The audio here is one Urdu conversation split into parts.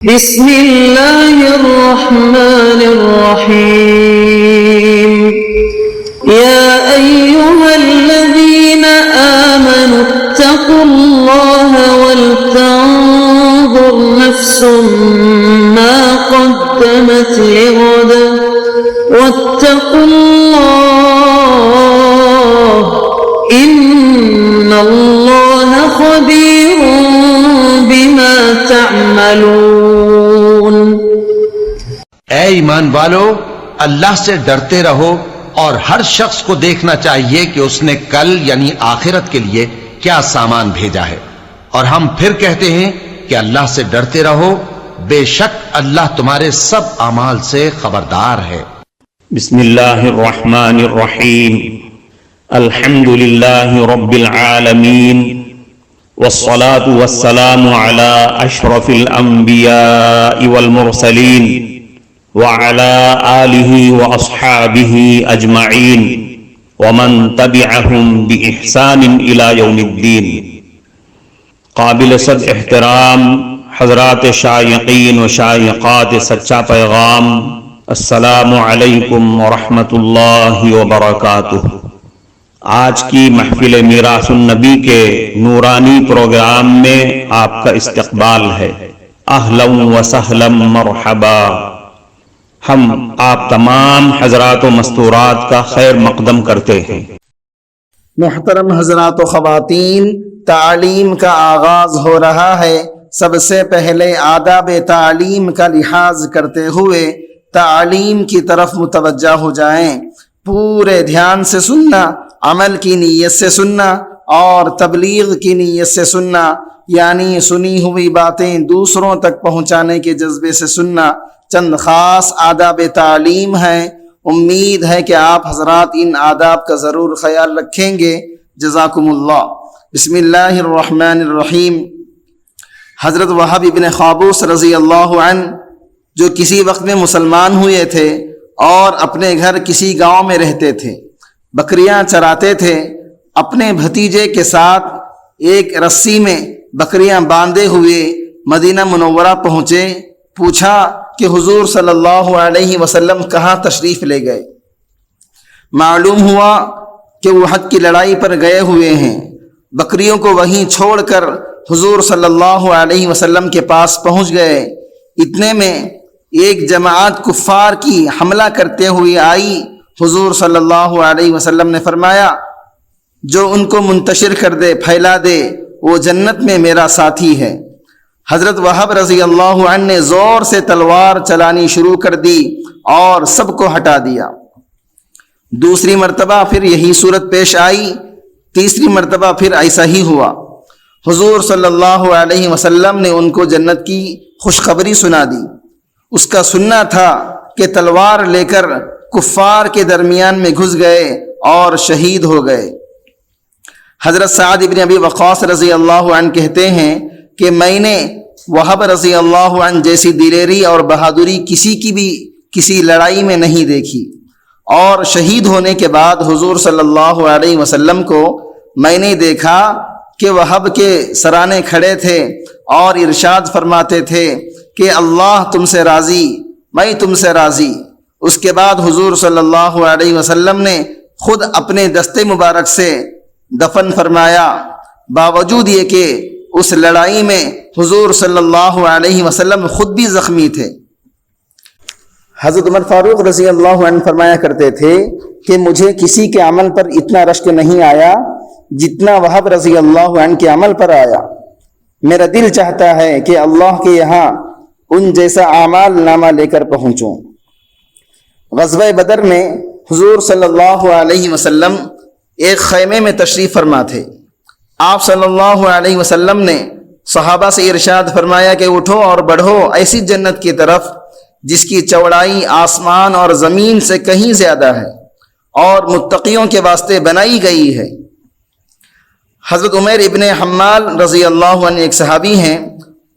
بسم اللہ الرحمن الرحیم یا ایہا الذین آمنوا اتقوا اللہ ولتنظر نفس ما قدمت لغد واتقوا اللہ ان اللہ خبیر بما تعملون۔ اے ایمان والو، اللہ سے ڈرتے رہو اور ہر شخص کو دیکھنا چاہیے کہ اس نے کل یعنی آخرت کے لیے کیا سامان بھیجا ہے، اور ہم پھر کہتے ہیں کہ اللہ سے ڈرتے رہو، بے شک اللہ تمہارے سب اعمال سے خبردار ہے۔ بسم اللہ الرحمن الرحیم، الحمد للہ رب العالمین، والصلاة والسلام على اشرف الانبیاء والمرسلین وعلى آلہ واصحابہ اجمعین ومن تبعہم بإحسان الى یوم الدین۔ قابل صد احترام حضرات شائقین و شائقات سچا پیغام، السلام علیکم ورحمۃ اللہ وبرکاتہ۔ آج کی محفل میراث النبی کے نورانی پروگرام میں آپ کا استقبال ہے۔ اہلا و سہلا مرحبا۔ ہم آپ تمام حضرات و مستورات کا خیر مقدم کرتے ہیں۔ محترم حضرات و خواتین، تعلیم کا آغاز ہو رہا ہے۔ سب سے پہلے آداب تعلیم کا لحاظ کرتے ہوئے تعلیم کی طرف متوجہ ہو جائیں۔ پورے دھیان سے سننا، عمل کی نیت سے سننا اور تبلیغ کی نیت سے سننا، یعنی سنی ہوئی باتیں دوسروں تک پہنچانے کے جذبے سے سننا۔ چند خاص آداب تعلیم ہیں، امید ہے کہ آپ حضرات ان آداب کا ضرور خیال رکھیں گے۔ جزاکم اللہ۔ بسم اللہ الرحمن الرحیم۔ حضرت وہب ابن قابوس رضی اللہ عنہ جو کسی وقت میں مسلمان ہوئے تھے اور اپنے گھر کسی گاؤں میں رہتے تھے، بکریاں چراتے تھے، اپنے بھتیجے کے ساتھ ایک رسی میں بکریاں باندھے ہوئے مدینہ منورہ پہنچے۔ پوچھا کہ حضور صلی اللہ علیہ وسلم کہاں تشریف لے گئے؟ معلوم ہوا کہ وہ احد کی لڑائی پر گئے ہوئے ہیں۔ بکریوں کو وہیں چھوڑ کر حضور صلی اللہ علیہ وسلم کے پاس پہنچ گئے۔ اتنے میں ایک جماعت کفار کی حملہ کرتے ہوئے آئی۔ حضور صلی اللہ علیہ وسلم نے فرمایا، جو ان کو منتشر کر دے، پھیلا دے، وہ جنت میں میرا ساتھی ہے۔ حضرت وہب رضی اللہ عنہ نے زور سے تلوار چلانی شروع کر دی اور سب کو ہٹا دیا۔ دوسری مرتبہ پھر یہی صورت پیش آئی، تیسری مرتبہ پھر ایسا ہی ہوا۔ حضور صلی اللہ علیہ وسلم نے ان کو جنت کی خوشخبری سنا دی۔ اس کا سننا تھا کہ تلوار لے کر کفار کے درمیان میں گھس گئے اور شہید ہو گئے۔ حضرت سعد بن ابی وقاص رضی اللہ عنہ کہتے ہیں کہ میں نے وہب رضی اللہ عنہ جیسی دلیری اور بہادری کسی کی بھی کسی لڑائی میں نہیں دیکھی، اور شہید ہونے کے بعد حضور صلی اللہ علیہ وسلم کو میں نے دیکھا کہ وہب کے سرانے کھڑے تھے اور ارشاد فرماتے تھے کہ اللہ تم سے راضی، میں تم سے راضی۔ اس کے بعد حضور صلی اللہ علیہ وسلم نے خود اپنے دستے مبارک سے دفن فرمایا، باوجود یہ کہ اس لڑائی میں حضور صلی اللہ علیہ وسلم خود بھی زخمی تھے۔ حضرت عمر فاروق رضی اللہ عنہ فرمایا کرتے تھے کہ مجھے کسی کے عمل پر اتنا رشک نہیں آیا جتنا وہب رضی اللہ عنہ کے عمل پر آیا۔ میرا دل چاہتا ہے کہ اللہ کے یہاں ان جیسا اعمال نامہ لے کر پہنچوں۔ غزوہ بدر میں حضور صلی اللہ علیہ وسلم ایک خیمے میں تشریف فرما تھے۔ آپ صلی اللہ علیہ وسلم نے صحابہ سے ارشاد فرمایا کہ اٹھو اور بڑھو ایسی جنت کی طرف جس کی چوڑائی آسمان اور زمین سے کہیں زیادہ ہے اور متقیوں کے واسطے بنائی گئی ہے۔ حضرت عمیر ابن حمال رضی اللہ عنہ ایک صحابی ہیں،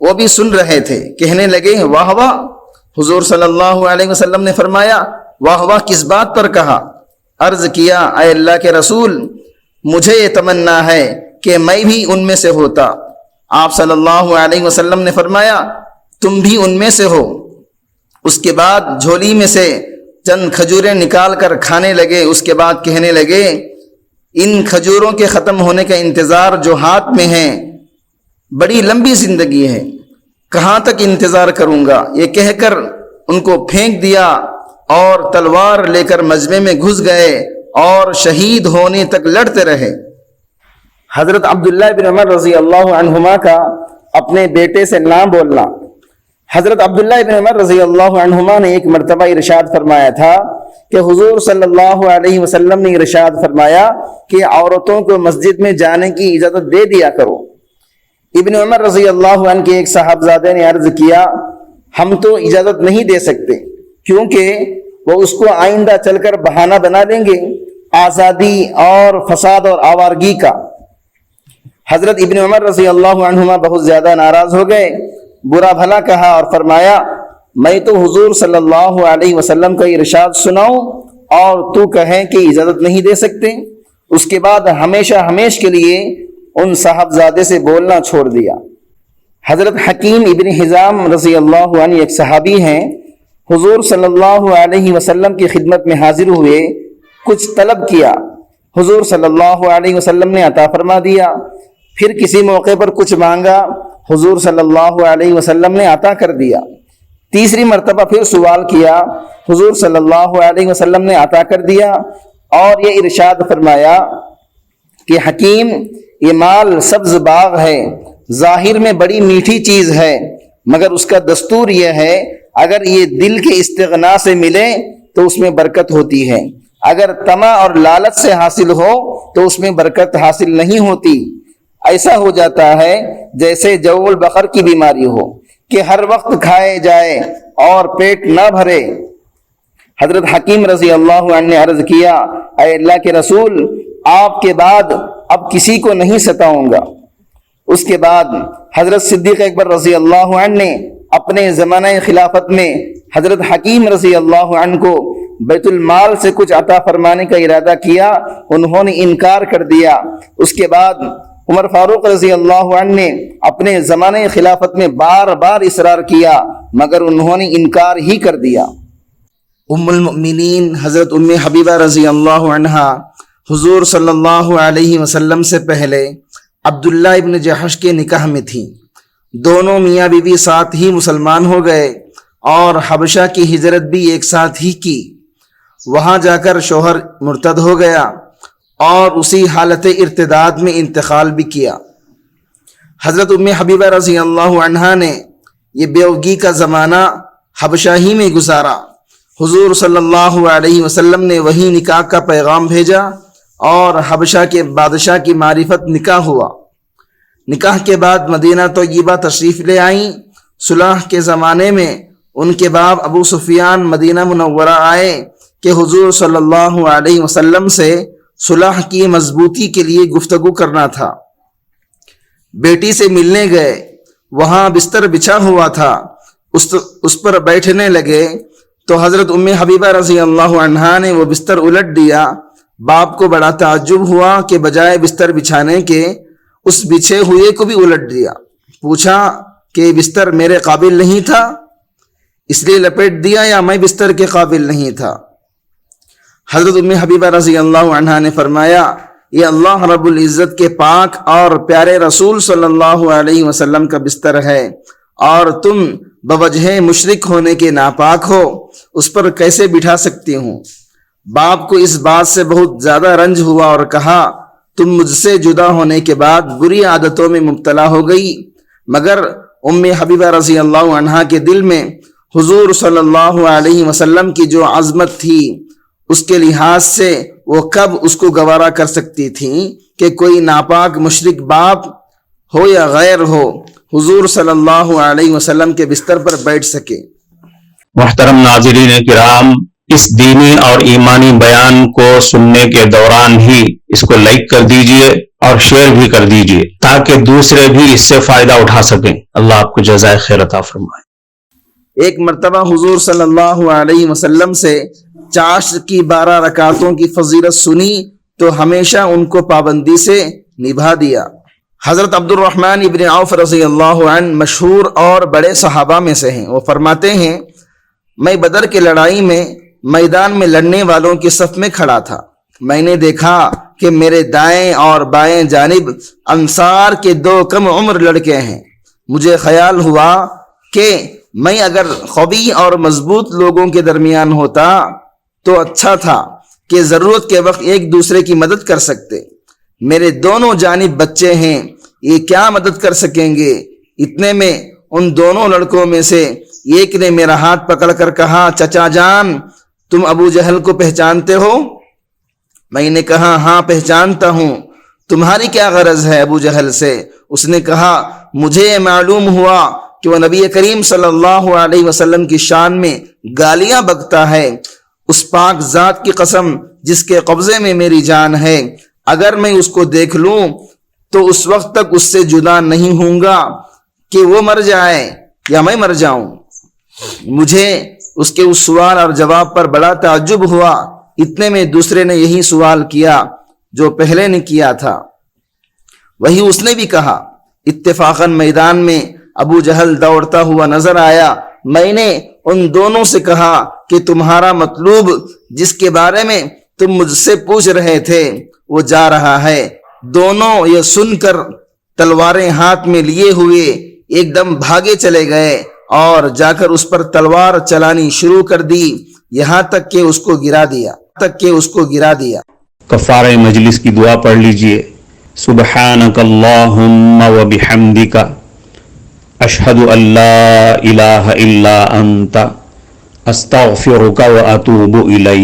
وہ بھی سن رہے تھے، کہنے لگے واہ واہ۔ حضور صلی اللہ علیہ وسلم نے فرمایا واہ واہ کس بات پر کہا؟ عرض کیا اے اللہ کے رسول، مجھے یہ تمنا ہے کہ میں بھی ان میں سے ہوتا۔ آپ صلی اللہ علیہ وسلم نے فرمایا تم بھی ان میں سے ہو۔ اس کے بعد جھولی میں سے چند کھجوریں نکال کر کھانے لگے۔ اس کے بعد کہنے لگے ان کھجوروں کے ختم ہونے کا انتظار جو ہاتھ میں ہے، بڑی لمبی زندگی ہے، کہاں تک انتظار کروں گا؟ یہ کہہ کر ان کو پھینک دیا اور تلوار لے کر مجمع میں گھس گئے اور شہید ہونے تک لڑتے رہے۔ حضرت عبداللہ بن عمر رضی اللہ عنہما کا اپنے بیٹے سے نہ بولنا۔ حضرت عبداللہ بن عمر رضی اللہ عنہما نے ایک مرتبہ ارشاد فرمایا تھا کہ حضور صلی اللہ علیہ وسلم نے ارشاد فرمایا کہ عورتوں کو مسجد میں جانے کی اجازت دے دیا کرو۔ ابن عمر رضی اللہ عنہ کے ایک صاحبزادے نے عرض کیا ہم تو اجازت نہیں دے سکتے، کیونکہ وہ اس کو آئندہ چل کر بہانہ بنا لیں گے آزادی اور فساد اور آوارگی کا۔ حضرت ابن عمر رضی اللہ عنہما بہت زیادہ ناراض ہو گئے، برا بھلا کہا اور فرمایا میں تو حضور صلی اللہ علیہ وسلم کا ارشاد سناؤں اور تو کہیں کہ اجازت نہیں دے سکتے؟ اس کے بعد ہمیشہ ہمیش کے لیے ان صاحبزادے سے بولنا چھوڑ دیا۔ حضرت حکیم ابن حزام رضی اللہ عنہ ایک صحابی ہیں، حضور صلی اللہ علیہ وسلم کی خدمت میں حاضر ہوئے، کچھ طلب کیا، حضور صلی اللہ علیہ وسلم نے عطا فرما دیا۔ پھر کسی موقع پر کچھ مانگا، حضور صلی اللہ علیہ وسلم نے عطا کر دیا۔ تیسری مرتبہ پھر سوال کیا، حضور صلی اللہ علیہ وسلم نے عطا کر دیا اور یہ ارشاد فرمایا کہ حکیم یہ مال سبز باغ ہے، ظاہر میں بڑی میٹھی چیز ہے، مگر اس کا دستور یہ ہے اگر یہ دل کے استغنا سے ملے تو اس میں برکت ہوتی ہے، اگر طمع اور لالچ سے حاصل ہو تو اس میں برکت حاصل نہیں ہوتی۔ ایسا ہو جاتا ہے جیسے جو البقر کی بیماری ہو کہ ہر وقت کھائے جائے اور پیٹ نہ بھرے۔ حضرت حکیم رضی اللہ عنہ نے عرض کیا اے اللہ کے رسول، آپ کے بعد اب کسی کو نہیں ستاؤں گا۔ اس کے بعد حضرت صدیق اکبر رضی اللہ عنہ نے اپنے زمانہ خلافت میں حضرت حکیم رضی اللہ عنہ کو بیت المال سے کچھ عطا فرمانے کا ارادہ کیا، انہوں نے انکار کر دیا۔ اس کے بعد عمر فاروق رضی اللہ عنہ نے اپنے زمانہ خلافت میں بار بار اصرار کیا، مگر انہوں نے انکار ہی کر دیا۔ ام المؤمنین حضرت ام حبیبہ رضی اللہ عنہا حضور صلی اللہ علیہ وسلم سے پہلے عبداللہ ابن جحش کے نکاح میں تھیں۔ دونوں میاں بیوی ساتھ ہی مسلمان ہو گئے اور حبشہ کی ہجرت بھی ایک ساتھ ہی کی۔ وہاں جا کر شوہر مرتد ہو گیا اور اسی حالت ارتداد میں انتقال بھی کیا۔ حضرت ام حبیبہ رضی اللہ عنہا نے یہ بیوگی کا زمانہ حبشہ ہی میں گزارا۔ حضور صلی اللہ علیہ وسلم نے وہی نکاح کا پیغام بھیجا اور حبشہ کے بادشاہ کی معرفت نکاح ہوا۔ نکاح کے بعد مدینہ طیبہ تشریف لے آئیں۔ صلح کے زمانے میں ان کے باپ ابو سفیان مدینہ منورہ آئے کہ حضور صلی اللہ علیہ وسلم سے صلح کی مضبوطی کے لیے گفتگو کرنا تھا۔ بیٹی سے ملنے گئے، وہاں بستر بچھا ہوا تھا، اس پر بیٹھنے لگے تو حضرت ام حبیبہ رضی اللہ عنہا نے وہ بستر الٹ دیا۔ باپ کو بڑا تعجب ہوا کہ بجائے بستر بچھانے کے اس بچھے ہوئے کو بھی الٹ دیا۔ پوچھا کہ بستر میرے قابل نہیں تھا، اس لیے لپیٹ دیا یا میں بستر کے قابل نہیں تھا؟ حضرت ام حبیبہ رضی اللہ عنہا نے فرمایا یہ اللہ رب العزت کے پاک اور پیارے رسول صلی اللہ علیہ وسلم کا بستر ہے اور تم بوجہ مشرک ہونے کے ناپاک ہو، اس پر کیسے بٹھا سکتی ہوں؟ باپ کو اس بات سے بہت زیادہ رنج ہوا اور کہا تم مجھ سے جدا ہونے کے بعد بری عادتوں میں مبتلا ہو گئی۔ مگر ام حبیبہ رضی اللہ عنہا کے دل میں حضور صلی اللہ علیہ وسلم کی جو عظمت تھی اس کے لحاظ سے وہ کب اس کو گوارا کر سکتی تھیں کہ کوئی ناپاک مشرک باپ ہو یا غیر ہو حضور صلی اللہ علیہ وسلم کے بستر پر بیٹھ سکے۔ محترم ناظرین کرام، اس دینی اور ایمانی بیان کو سننے کے دوران ہی اس کو لائک کر دیجئے اور شیئر بھی کر دیجئے تاکہ دوسرے بھی اس سے فائدہ اٹھا سکیں۔ اللہ آپ کو جزائے خیر عطا فرمائے۔ ایک مرتبہ حضور صلی اللہ علیہ وسلم سے چاشر کی 12 رکعتوں کی فضیلت سنی تو ہمیشہ ان کو پابندی سے نبھا دیا۔ حضرت عبد الرحمن ابن عوف رضی اللہ عنہ مشہور اور بڑے صحابہ میں سے ہیں. وہ فرماتے ہیں میں بدر کی لڑائی میں میدان میں لڑنے والوں کی صف میں کھڑا تھا. میں نے دیکھا کہ میرے دائیں اور بائیں جانب انصار کے 2 کم عمر لڑکے ہیں. مجھے خیال ہوا کہ میں اگر قوی اور مضبوط لوگوں کے درمیان ہوتا تو اچھا تھا کہ ضرورت کے وقت ایک دوسرے کی مدد کر سکتے. میرے دونوں جانب بچے ہیں، یہ کیا مدد کر سکیں گے؟ اتنے میں ان دونوں لڑکوں میں سے ایک نے میرا ہاتھ پکڑ کر کہا چچا جان تم ابو جہل کو پہچانتے ہو؟ میں نے کہا ہاں پہچانتا ہوں. تمہاری کیا غرض ہے ابو جہل سے؟ اس نے کہا مجھے معلوم ہوا کہ وہ نبی کریم صلی اللہ علیہ وسلم کی شان میں گالیاں بکتا ہے. اس پاک ذات کی قسم جس کے قبضے میں میری جان ہے، اگر میں اس کو دیکھ لوں تو اس وقت تک اس سے جدا نہیں ہوں گا کہ وہ مر جائے یا میں مر جاؤں. مجھے اس کے اس سوال اور جواب پر بڑا تعجب ہوا. اتنے میں دوسرے نے یہی سوال کیا جو پہلے نے کیا تھا. وہی اس نے بھی کہا. اتفاقاً میدان میں ابو جہل دوڑتا ہوا نظر آیا. میں نے ان دونوں سے کہا کہ تمہارا مطلوب جس کے بارے میں تم مجھ سے پوچھ رہے تھے وہ جا رہا ہے. دونوں یہ سن کر تلواریں ہاتھ میں لیے ہوئے ایک دم بھاگے چلے گئے اور جا کر اس پر تلوار چلانی شروع کر دی یہاں تک کہ اس کو گرا دیا. کفارہ مجلس کی دعا پڑھ لیجئے. سبحانک اللہم و بحمدک اشہد ان لا الہ الا انت استغفرک و اتوب الیک.